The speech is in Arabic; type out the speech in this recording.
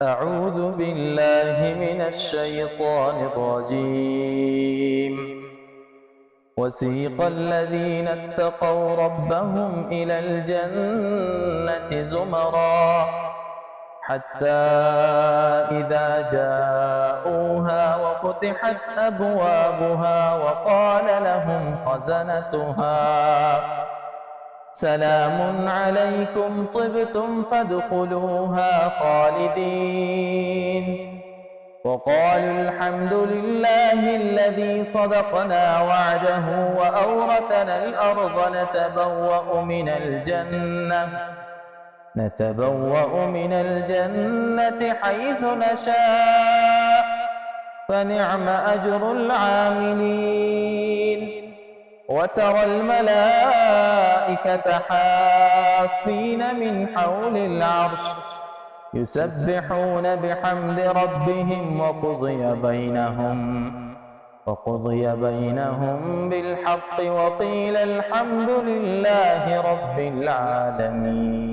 أعوذ بالله من الشيطان الرجيم. وسيق الذين اتقوا ربهم إلى الجنة زمرا حتى إذا جاءوها وفتحت أبوابها وقال لهم خزنتها سلام عليكم طبتم فادخلوها خالدين وقالوا الحمد لله الذي صدقنا وعده وأورثنا الأرض نتبوأ من الجنة حيث نشاء فنعم أجر العاملين. وترى الملائكة حافين من حول العرش يسبحون بحمد ربهم وقضي بينهم بالحق وقيل الحمد لله رب العالمين.